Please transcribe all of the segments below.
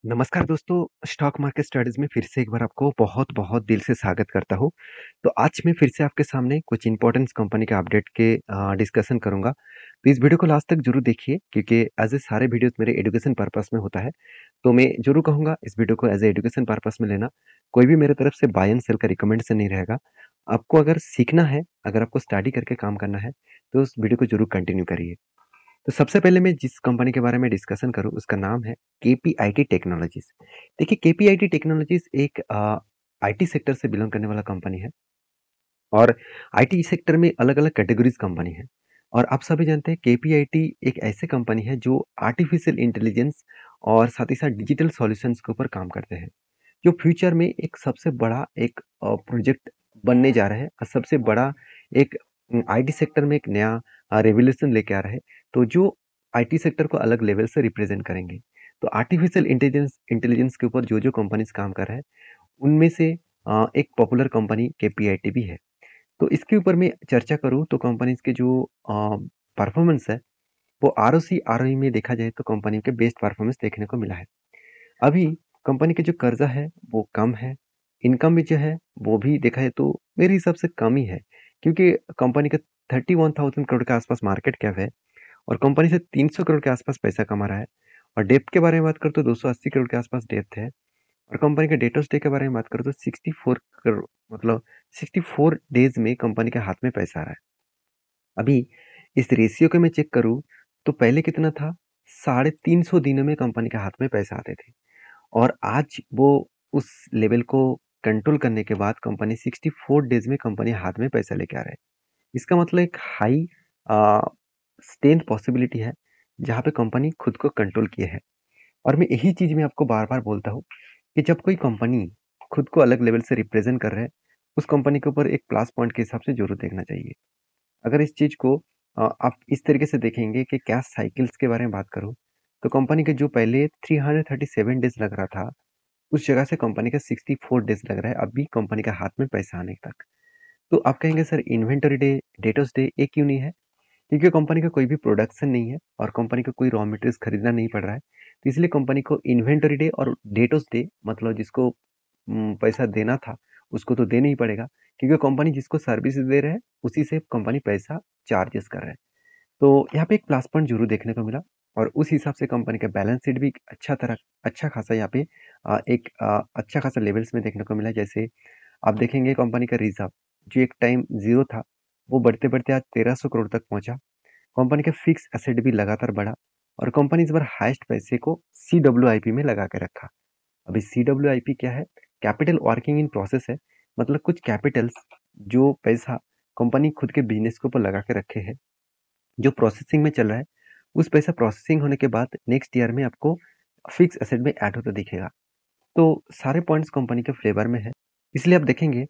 नमस्कार दोस्तों, stock market studies में फिर से एक बार आपको बहुत-बहुत दिल से स्वागत करता हूँ। तो आज मैं फिर से आपके सामने कुछ इम्पोर्टेंट कंपनी के अपडेट के डिस्कशन करूँगा। तो इस वीडियो को लास्ट तक ज़रूर देखिए क्योंकि एज़ ए सारे वीडियोज़ मेरे एजुकेशन पर्पस में होता है। तो मैं ज़रूर कहूँगा इस वीडियो को एज़ ए एजुकेशन पर्पस में लेना। कोई भी मेरे तरफ से बाय एंड सेल का रिकमेंडेशन नहीं रहेगा। आपको अगर सीखना है, अगर आपको स्टडी करके काम करना है, तो उस वीडियो को ज़रूर कंटिन्यू करिए। तो सबसे पहले मैं जिस कंपनी के बारे में डिस्कशन करूँ उसका नाम है केपीआईटी टेक्नोलॉजीज़। देखिए केपीआईटी टेक्नोलॉजीज़ एक आईटी सेक्टर से बिलॉन्ग करने वाला कंपनी है और आईटी सेक्टर में अलग-अलग कैटेगरीज़ कंपनी है। और आप सभी जानते हैं केपीआईटी एक ऐसे कंपनी है जो आर्टिफिशियल इंटेलिजेंस और साथ ही साथ डिजिटल सॉल्यूशंस के ऊपर काम करते हैं। जो फ्यूचर में एक सबसे बड़ा एक प्रोजेक्ट बनने जा रहा है और सबसे बड़ा एक आईटी सेक्टर में एक नया रेवोल्यूशन लेके आ रहा है। तो जो आईटी सेक्टर को अलग लेवल से रिप्रेजेंट करेंगे। तो आर्टिफिशियल इंटेलिजेंस इंटेलिजेंस के ऊपर जो-जो कंपनीज़ काम कर रहे हैं, उनमें से एक पॉपुलर कंपनी केपीआईटी भी है। तो इसके ऊपर मैं चर्चा करूँ तो कंपनीज़ के जो परफॉर्मेंस है, वो आरओसी, आरओई में देखा जाए तो कंपनी के बेस्ट परफॉर्मेंस देखने को मिला है। अभी कंपनी का जो कर्जा है वो कम है, इनकम भी जो है वो भी देखा जाए तो मेरे हिसाब से कम ही है क्योंकि कंपनी का 31,000 करोड़ के आसपास मार्केट कैप है और कंपनी से 300 करोड़ के आसपास पैसा कमा रहा है। और डेप्थ के बारे में बात करूँ तो 280 करोड़ के आसपास डेप्थ है और कंपनी के डेटर्स डे के बारे में बात करूँ तो 64 करोड़ मतलब 64 डेज में कंपनी के हाथ में पैसा आ रहा है। अभी इस रेशियो को मैं चेक करूँ तो पहले कितना था, 350 दिनों में कंपनी के हाथ में पैसा आते थे और आज वो उस लेवल को कंट्रोल करने के बाद कंपनी 64 डेज में कंपनी हाथ में पैसा लेके आ रहा है। इसका मतलब एक हाई स्ट्रेंथ पॉसिबिलिटी है जहाँ पे कंपनी खुद को कंट्रोल किए है। और मैं यही चीज़ मैं आपको बार-बार बोलता हूँ कि जब कोई कंपनी खुद को अलग लेवल से रिप्रेजेंट कर रहा है, उस कंपनी के ऊपर एक प्लस पॉइंट के हिसाब से ज़रूर देखना चाहिए। अगर इस चीज़ को आप इस तरीके से देखेंगे कि कैश साइकिल्स के बारे में बात करूँ, तो कंपनी के जो पहले 337 डेज़ लग रहा था, उस जगह से कंपनी का 64 डेज़ लग रहा है, अभी कंपनी के हाथ में पैसा आने तक। तो आप कहेंगे sir inventory day, debtors day ये क्यों नहीं है? क्योंकि कंपनी का कोई भी प्रोडक्शन नहीं है और कंपनी को कोई रॉ मटेरियल्स खरीदना नहीं पड़ रहा है। तो इसलिए कंपनी को इन्वेंटरी डे और डेटर्स डे मतलब जिसको पैसा देना था, उसको तो देना ही पड़ेगा क्योंकि कंपनी जिसको सर्विस दे रहा है, उसी से कंपनी पैसा चार्जेस कर रहा है। तो यहाँ पे एक प्लस पॉइंट ज़रूर देखने को मिला और उस हिसाब से कंपनी का बैलेंस शीट भी अच्छा खासा यहाँ पे अच्छा खासा लेवल्स में देखने को मिला। जैसे आप देखेंगे कंपनी का रिज़र्व जो एक टाइम ज़ीरो था, वो बढ़ते-बढ़ते आज 1300 करोड़ तक पहुँचा। कंपनी का फिक्स एसेट भी लगातार बढ़ा और कंपनी इस बार हाईएस्ट पैसे को सीडब्ल्यूआईपी में लगा के रखा। अभी सीडब्ल्यूआईपी क्या है? कैपिटल वर्किंग इन प्रोसेस है। मतलब कुछ कैपिटल्स जो पैसा कंपनी खुद के बिज़नेस के ऊपर लगा के रखे हैं, जो प्रोसेसिंग में चल रहा है, उस पैसा प्रोसेसिंग होने के बाद नेक्स्ट ईयर में आपको फिक्स एसेट में ऐड होता दिखेगा। तो सारे पॉइंट्स कंपनी के फेवर में है। इसलिए आप देखेंगे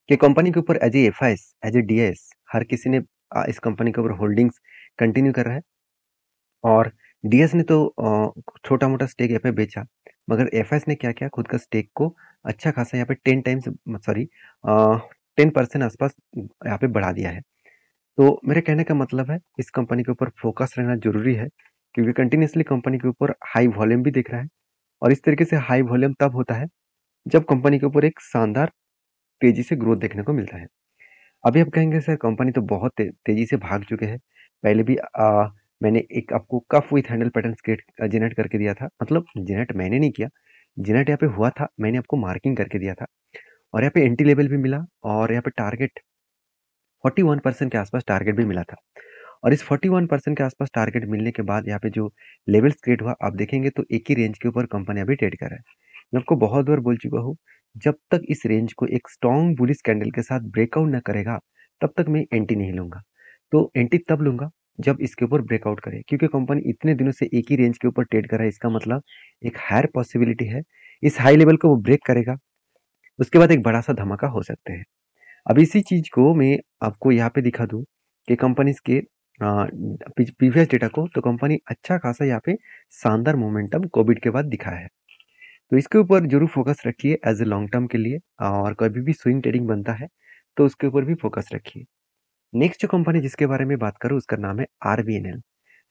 कि कंपनी के ऊपर as a FIS, as a DIS हर किसी ने इस कंपनी के ऊपर होल्डिंग्स कंटिन्यू कर रहा है और डीएस ने तो छोटा-मोटा स्टेक यहाँ पे बेचा, मगर एफएस ने क्या किया खुद का स्टेक को अच्छा खासा यहाँ पे 10 टाइम्स सॉरी 10% आसपास यहाँ पे बढ़ा दिया है। तो मेरे कहने का मतलब है इस कंपनी के ऊपर फोकस रहना ज़रूरी है क्योंकि कंटिन्यूअसली कंपनी के ऊपर हाई वॉल्यूम भी दिख रहा है और इस तरीके से हाई वॉल्यूम तब होता है जब कंपनी के ऊपर एक शानदार तेज़ी से ग्रोथ देखने को मिलता है। अभी आप कहेंगे सर कंपनी तो बहुत तेजी से भाग चुके हैं। पहले भी मैंने एक आपको cough with handle patterns generate करके दिया था। मतलब जनरेट मैंने नहीं किया, जनरेट यहाँ पे हुआ था, मैंने आपको मार्किंग करके दिया था और यहाँ पे एंट्री लेवल भी मिला और यहाँ पे टारगेट 41% के आसपास टारगेट भी मिला था। और इस 41% के आसपास टारगेट मिलने के बाद यहाँ पे जो लेवल्स क्रिएट हुआ, आप देखेंगे तो एक ही रेंज के ऊपर कंपनी अभी ट्रेड कर रहा है। मैं आपको बहुत बार बोल चुका हूँ, जब तक इस रेंज को एक स्ट्रॉन्ग बुलिश कैंडल के साथ ब्रेकआउट ना करेगा, तब तक मैं एंट्री नहीं लूँगा। तो एंट्री तब लूँगा जब इसके ऊपर ब्रेकआउट करे क्योंकि कंपनी इतने दिनों से एक ही रेंज के ऊपर ट्रेड कर रहा है, इसका मतलब एक हायर पॉसिबिलिटी है, इस हाई लेवल को वो ब्रेक करेगा, उसके बाद एक बड़ा-सा धमाका हो सकते हैं। अब इसी चीज़ को मैं आपको यहाँ पे दिखा दूँ कि कंपनीज़ के प्रीवियस डेटा को तो कंपनी अच्छा खासा यहाँ पे शानदार मोमेंटम कोविड के बाद दिखाया है। तो इसके ऊपर ज़रूर फ़ोकस रखिए एज़ अ लॉन्ग टर्म के लिए और कभी भी स्विंग ट्रेडिंग बनता है, तो उसके ऊपर भी फ़ोकस रखिए। नेक्स्ट जो कंपनी जिसके बारे में बात करूँ उसका नाम है आरबीएनएल,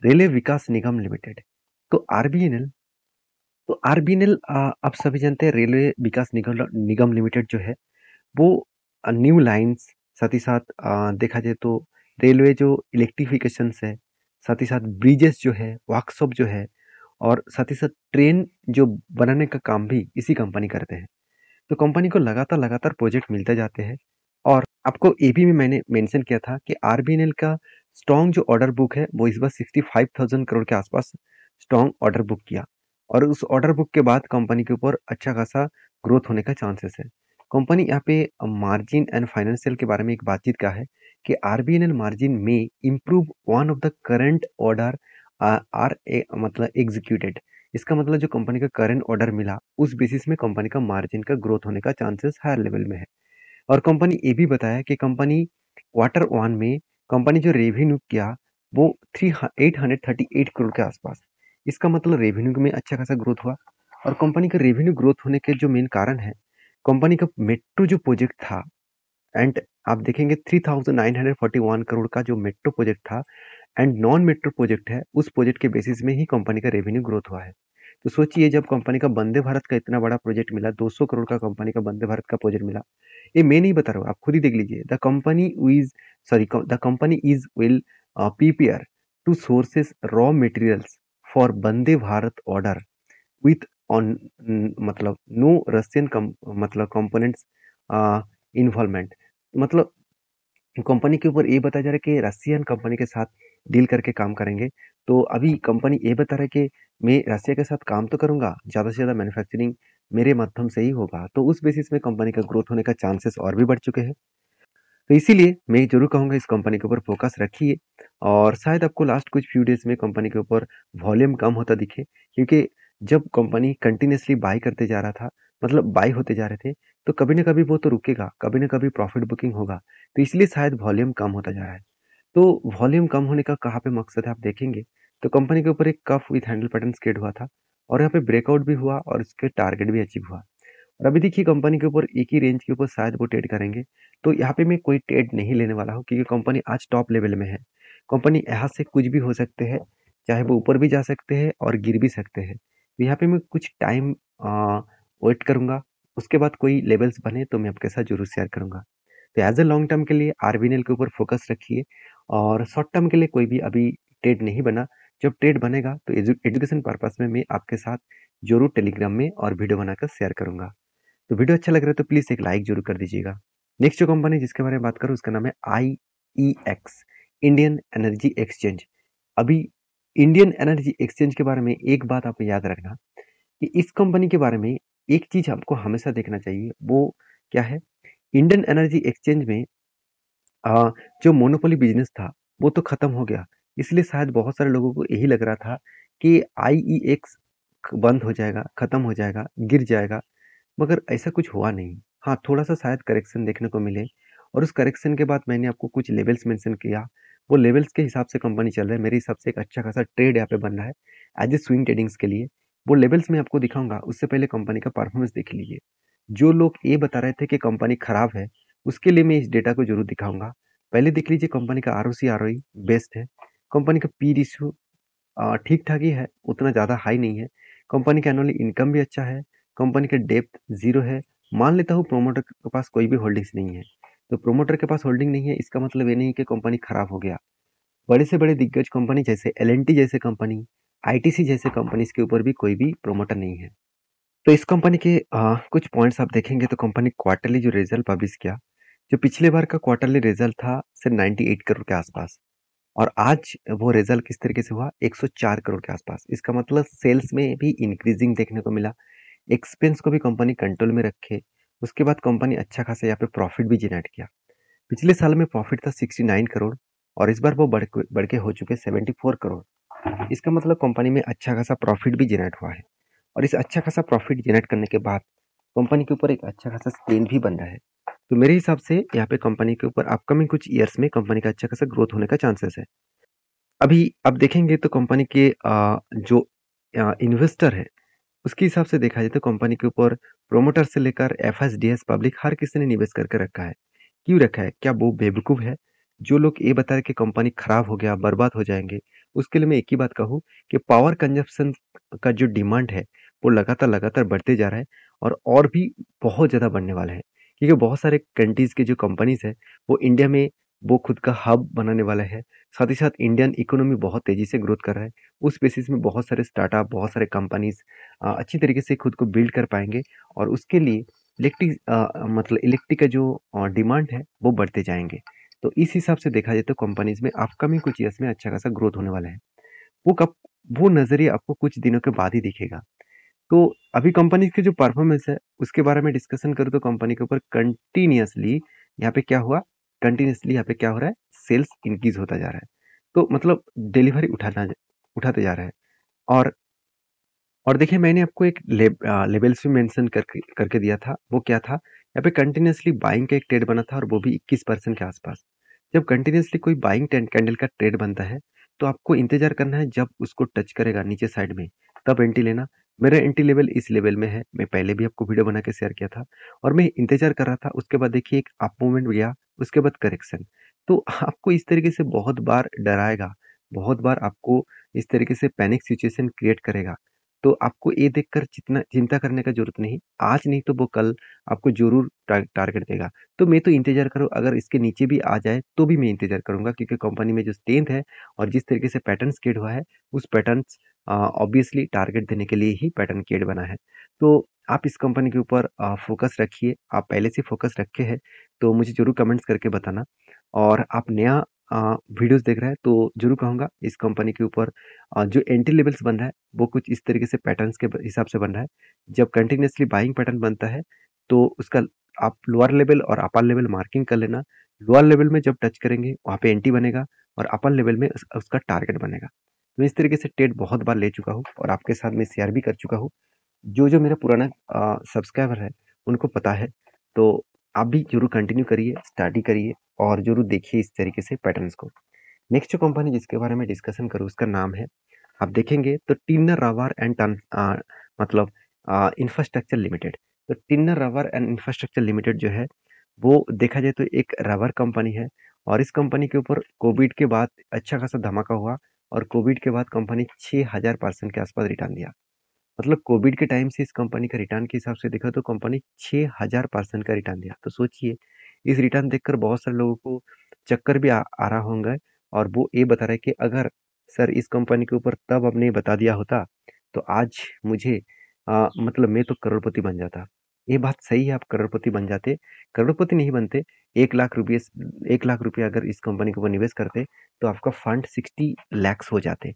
रेलवे विकास निगम लिमिटेड। तो आरबीएनएल तो आरबीएनएल आप सभी जानते हैं रेलवे विकास निगम निगम लिमिटेड जो है वो न्यू लाइन्स, साथ ही साथ देखा जाए तो रेलवे जो इलेक्ट्रिफिकेशंस है, साथ ही साथ ब्रिजेस जो है, वर्कशॉप जो है और साथ ही साथ ट्रेन जो बनाने का काम भी इसी कंपनी करते हैं। तो कंपनी को लगातार प्रोजेक्ट मिलते जाते हैं और आपको ये भी मैंने मेंशन किया था कि आरबीएनएल का स्ट्रॉन्ग जो ऑर्डर बुक है वो इस बार 65,000 करोड़ के आसपास स्ट्रॉन्ग ऑर्डर बुक किया और उस ऑर्डर बुक के बाद कंपनी के ऊपर अच्छा खासा ग्रोथ होने का चांसेस है। कंपनी यहाँ पे मार्जिन एंड फाइनेंशियल के बारे में एक बातचीत का है कि आरबीएनएल मार्जिन में improve one of the current order are मतलब एग्जीक्यूटेड। इसका मतलब जो कंपनी का करंट ऑर्डर मिला उस बेसिस में कंपनी का मार्जिन का ग्रोथ होने का चांसेस हायर लेवल में है। और कंपनी ये भी बताया कि कंपनी क्वार्टर वन में कंपनी जो रेवेन्यू किया वो 838 करोड़ के आसपास। इसका मतलब रेवेन्यू में अच्छा खासा ग्रोथ हुआ और कंपनी का रेवेन्यू ग्रोथ होने के जो मेन कारण है कंपनी का मेट्रो जो प्रोजेक्ट था एंड आप देखेंगे 3,941 करोड़ का जो मेट्रो प्रोजेक्ट था एंड नॉन मेट्रो प्रोजेक्ट है उस प्रोजेक्ट के बेसिस में ही कंपनी का रेवेन्यू ग्रोथ हुआ है। तो सोचिए जब कंपनी का वंदे भारत का इतना बड़ा प्रोजेक्ट मिला 200 करोड़ का कंपनी का वंदे भारत का प्रोजेक्ट मिला। ये मैं नहीं बता रहा हूँ, आप खुद ही देख लीजिए। The company is will prepare to sources raw materials for Vande Bharat order with on मतलब नो रशियन मतलब कंपोनेंट्स इन्वॉल्वमेंट। मतलब कंपनी के ऊपर ये बताया जा रहा है कि रशियन कंपनी के साथ डील करके काम करेंगे। तो अभी कंपनी ये बता रहा है कि मैं रशिया के साथ काम तो करूंगा, ज़्यादा से ज़्यादा मैन्युफैक्चरिंग मेरे माध्यम से ही होगा। तो उस बेसिस में कंपनी का ग्रोथ होने का चांसेस और भी बढ़ चुके हैं। तो इसीलिए मैं ज़रूर कहूँगा इस कंपनी के ऊपर फ़ोकस रखिए और शायद आपको लास्ट कुछ फ्यू डेज़ में कंपनी के ऊपर वॉल्यूम कम होता दिखे, क्योंकि जब कंपनी कंटिन्यूअसली बाय करते जा रहा था, मतलब बाय होते जा रहे थे, तो कभी न कभी वो तो रुकेगा, कभी न कभी प्रॉफिट बुकिंग होगा। तो इसलिए शायद वॉल्यूम कम होता जा रहा है। तो वॉल्यूम कम होने का कहाँ पे मकसद है आप देखेंगे, तो कंपनी के ऊपर एक cough with handle pattern scared हुआ था और यहाँ पे ब्रेकआउट भी हुआ और इसके टारगेट भी अचीव हुआ। और अभी देखिए कंपनी के ऊपर एक ही रेंज के ऊपर शायद वो ट्रेड करेंगे। तो यहाँ पे मैं कोई ट्रेड नहीं लेने वाला हूँ क्योंकि कंपनी आज टॉप लेवल में है। कंपनी यहाँ से कुछ भी हो सकते हैं, चाहे वो ऊपर भी जा सकते हैं और गिर भी सकते हैं। तो यहाँ पे मैं कुछ टाइम वेट करूंगा, उसके बाद कोई लेवल्स बने तो मैं आपके साथ जरूर शेयर करूंगा। तो एज ए लॉन्ग टर्म के लिए आरबीएनएल के ऊपर फोकस रखिए और शॉर्ट टर्म के लिए कोई भी अभी ट्रेड नहीं बना। जब ट्रेड बनेगा तो एजुकेशन पर्पस में मैं आपके साथ जरूर टेलीग्राम में और वीडियो बनाकर शेयर करूंगा। तो वीडियो अच्छा लग रहा है तो प्लीज़ एक लाइक जरूर कर दीजिएगा। नेक्स्ट जो कंपनी जिसके बारे में बात करूँ उसका नाम है IEX, इंडियन एनर्जी एक्सचेंज। अभी इंडियन एनर्जी एक्सचेंज के बारे में एक बात आप याद रखना कि इस कंपनी के बारे में एक चीज आपको हमेशा देखना चाहिए, वो क्या है? इंडियन एनर्जी एक्सचेंज में जो मोनोपोली बिजनेस था वो तो खत्म हो गया। इसलिए शायद बहुत सारे लोगों को यही लग रहा था कि IEX बंद हो जाएगा, खत्म हो जाएगा, गिर जाएगा, मगर ऐसा कुछ हुआ नहीं। हाँ, थोड़ा-सा शायद करेक्शन देखने को मिले और उस करेक्शन के बाद मैंने आपको कुछ लेवल्स मेंशन किया। वो लेवल्स के हिसाब से कंपनी चल रहा है। मेरे हिसाब से एक अच्छा खासा ट्रेड यहाँ पे बन रहा है एज़ ए स्विंग ट्रेडिंग्स के लिए। वो लेवल्स मैं आपको दिखाऊँगा, उससे पहले कंपनी का परफॉर्मेंस देख लीजिए। जो लोग ये बता रहे थे कि कंपनी खराब है, उसके लिए मैं इस डेटा को ज़रूर दिखाऊँगा। पहले देख लीजिए कंपनी का आरओसी, आरओई बेस्ट है। कंपनी का पी रेशियो ठीक-ठाक ही है, उतना ज़्यादा हाई नहीं है। कंपनी का एनुअल इनकम भी अच्छा है। कंपनी का डेब्ट 0 है। मान लेता हूँ प्रोमोटर के पास कोई भी होल्डिंग्स नहीं है। तो प्रोमोटर के पास होल्डिंग नहीं है इसका मतलब ये नहीं कि कंपनी खराब हो गया। बड़े से बड़े दिग्गज कंपनी जैसे एल&टी जैसे कंपनी, आईटीसी जैसे कंपनीज के ऊपर भी कोई भी प्रोमोटर नहीं है। तो इस कंपनी के कुछ पॉइंट्स आप देखेंगे तो कंपनी क्वार्टरली जो रिजल्ट पब्लिश किया, जो पिछले बार का क्वार्टरली रिजल्ट था सिर्फ 98 करोड़ के आसपास और आज वो रिजल्ट किस तरीके से हुआ 104 करोड़ के आसपास। इसका मतलब सेल्स में भी इंक्रीजिंग देखने को मिला, एक्सपेंस को भी कंपनी कंट्रोल में रखे। उसके बाद कंपनी अच्छा खासा यहाँ पे प्रॉफिट भी जनरेट किया। पिछले साल में प्रॉफिट था 69 करोड़ और इस बार वो बढ़ के हो चुके 74 करोड़। इसका मतलब कंपनी में अच्छा खासा प्रॉफिट भी जनरेट हुआ है और इस अच्छा खासा प्रॉफिट जनरेट करने के बाद कंपनी के ऊपर एक अच्छा खासा स्ट्रेन भी बन रहा है। तो मेरे हिसाब से यहाँ पे कंपनी के ऊपर अपकमिंग कुछ ईयर्स में कंपनी का अच्छा खासा ग्रोथ होने का चांसेस है। अभी आप देखेंगे तो कंपनी के जो इन्वेस्टर है उसके हिसाब से देखा जाए तो कंपनी के ऊपर प्रोमोटर से लेकर एफएसडीएस पब्लिक हर किसी ने निवेश करके रखा है। क्यों रखा है? क्या वो बेवकूफ है? जो लोग ये बता रहे कि कंपनी खराब हो गया, बर्बाद हो जाएंगे, उसके लिए मैं एक ही बात कहूँ कि पावर कंजप्शन का जो डिमांड है वो लगातार बढ़ते जा रहा है और भी बहुत ज़्यादा बढ़ने वाला है। क्योंकि बहुत सारे कंट्रीज़ के जो कंपनीज़ हैं, वो इंडिया में वो खुद का हब बनाने वाला है। साथ ही साथ इंडियन इकोनॉमी बहुत तेज़ी से ग्रोथ कर रहा है। उस बेसिस में बहुत सारे स्टार्टअप, बहुत सारे कंपनीज़ अच्छी तरीके से खुद को बिल्ड कर पाएँगे और उसके लिए मतलब इलेक्ट्रिक का जो डिमांड है, वो बढ़ते जाएँगे। तो इस हिसाब से देखा जाए तो कंपनीज़ में अपकमिंग कुछ ईयर्स में अच्छा खासा ग्रोथ होने वाला है। वो कब वो नज़रिया आपको कुछ दिनों के बाद ही दिखेगा। तो अभी कंपनी की जो परफॉर्मेंस है, उसके बारे में डिस्कशन करूँ तो कंपनी के ऊपर कंटिन्यूअसली यहाँ पे क्या हुआ, कंटिन्यूअसली यहाँ पे क्या हो रहा है, सेल्स इंक्रीज़ होता जा रहा है। तो मतलब डिलीवरी उठाते जा रहा है और देखिए मैंने आपको एक लेवल्स भी मेंशन करके करके दिया था, वो क्या था? यहाँ पे कंटिन्यूअसली बाइंग का एक ट्रेड बना था और वो भी 21% के आसपास। जब कंटिन्यूअसली कोई बाइंग कैंडल का ट्रेड बनता है, तो आपको इंतज़ार करना है जब उसको टच करेगा नीचे साइड में, तब एंट्री लेना। मेरा एंट्री लेवल इस लेवल में है, मैं पहले भी आपको वीडियो बना के शेयर किया था और मैं इंतज़ार कर रहा था, उसके बाद देखिए एक अप मूवमेंट गया, उसके बाद करेक्शन। तो आपको इस तरीके से बहुत बार डराएगा, बहुत बार आपको इस तरीके से पैनिक सिचुएशन क्रिएट करेगा। तो आपको ये देखकर जितना चिंता करने का ज़रूरत नहीं, आज नहीं तो वो कल आपको ज़रूर टारगेट देगा। तो मैं तो इंतज़ार करूँ, अगर इसके नीचे भी आ जाए तो भी मैं इंतज़ार करूँगा क्योंकि कंपनी में जो स्ट्रेंथ है और जिस तरीके से पैटर्न क्रिएट हुआ है, उस पैटर्न्स ऑब्वियसली टारगेट देने के लिए ही पैटर्न क्रिएट बना है। तो आप इस कंपनी के ऊपर फ़ोकस रखिए, आप पहले से फ़ोकस रखे हैं, तो मुझे ज़रूर कमेंट्स करके बताना और आप नया अ, वीडियोज़ देख रहे हैं तो ज़रूर कहूँगा इस कंपनी के ऊपर जो एंट्री लेवल्स बन रहा है, वो कुछ इस तरीके से पैटर्न्स के हिसाब से बन रहा है। जब कंटिन्यूअसली बाइंग पैटर्न बनता है, तो उसका आप लोअर लेवल और अपर लेवल मार्किंग कर लेना। लोअर लेवल में जब टच करेंगे, वहाँ पे एंट्री बनेगा और अपर लेवल में उसका टारगेट बनेगा। मैं इस तरीके से ट्रेड बहुत बार ले चुका हूँ और आपके साथ मैं शेयर भी कर चुका हूँ। जो मेरा पुराना सब्सक्राइबर है, उनको पता है। तो आप भी ज़रूर कंटिन्यू करिए, स्टडी करिए और ज़रूर देखिए इस तरीके से पैटर्न्स को। नेक्स्ट जो कंपनी जिसके बारे में डिस्कशन करूँ उसका नाम है, आप देखेंगे तो टिन्नर रबर एंड मतलब इंफ्रास्ट्रक्चर लिमिटेड। तो टिन्नर रबर एंड इंफ्रास्ट्रक्चर लिमिटेड जो है, वो देखा जाए तो एक रबर कंपनी है और इस कंपनी के ऊपर कोविड के बाद अच्छा खासा धमाका हुआ और कोविड के बाद कंपनी 6000% के आसपास रिटर्न दिया। मतलब कोविड के टाइम से इस कंपनी का रिटर्न के हिसाब से देखा तो कंपनी 6000% का रिटर्न दिया। तो सोचिए, इस रिटर्न देखकर बहुत सारे लोगों को चक्कर भी आ रहा होंगे और वो ये बता रहे हैं कि अगर सर इस कंपनी के ऊपर तब आपने बता दिया होता, तो आज मुझे मतलब मैं तो करोड़पति बन जाता। ये बात सही है, आप करोड़पति बन जाते। करोड़पति नहीं बनते, 1 लाख रुपये 1 लाख रुपए अगर इस कंपनी के ऊपर निवेश करते, तो आपका फंड 60 लैक्स हो जाते।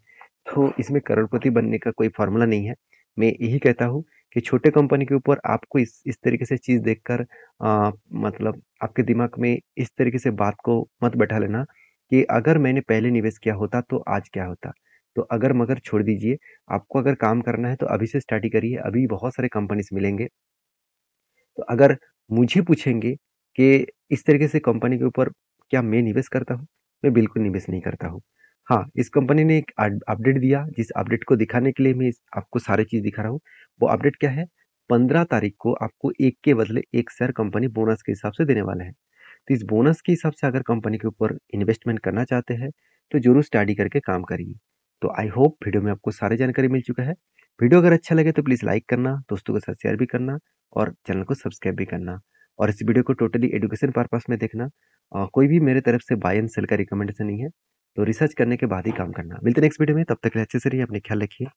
तो इसमें करोड़पति बनने का कोई फ़ॉर्मूला नहीं है। मैं यही कहता हूँ कि छोटे कंपनी के ऊपर आपको इस तरीके से चीज़ देखकर मतलब आपके दिमाग में इस तरीके से बात को मत बैठा लेना कि अगर मैंने पहले निवेश किया होता तो आज क्या होता। तो अगर मगर छोड़ दीजिए, आपको अगर काम करना है तो अभी से स्टडी करिए, अभी बहुत सारे कंपनीज़ मिलेंगे। तो अगर मुझे पूछेंगे कि इस तरीके से कंपनी के ऊपर क्या मैं निवेश करता हूँ? मैं बिल्कुल निवेश नहीं करता हूँ। हाँ, इस कंपनी ने एक अपडेट दिया, जिस अपडेट को दिखाने के लिए मैं आपको सारी चीज़ दिखा रहा हूँ। वो अपडेट क्या है? 15 तारीख को आपको 1 के बदले 1 शेयर कंपनी बोनस के हिसाब से देने वाला है। तो इस बोनस के हिसाब से अगर कंपनी के ऊपर इन्वेस्टमेंट करना चाहते हैं, तो ज़रूर स्टडी करके काम करिए। तो आई होप वीडियो में आपको सारी जानकारी मिल चुका है। वीडियो अगर अच्छा लगे तो प्लीज़ लाइक करना, दोस्तों के साथ शेयर भी करना और चैनल को सब्सक्राइब भी करना और इस वीडियो को टोटली एजुकेशन पर्पस में देखना। कोई भी मेरे तरफ से बाय एंड सेल का रिकमेंडेशन नहीं है, तो रिसर्च करने के बाद ही काम करना। मिलते हैं नेक्स्ट वीडियो में, तब तक के लिए अच्छे से रहिए, अपने ख्याल रखिए।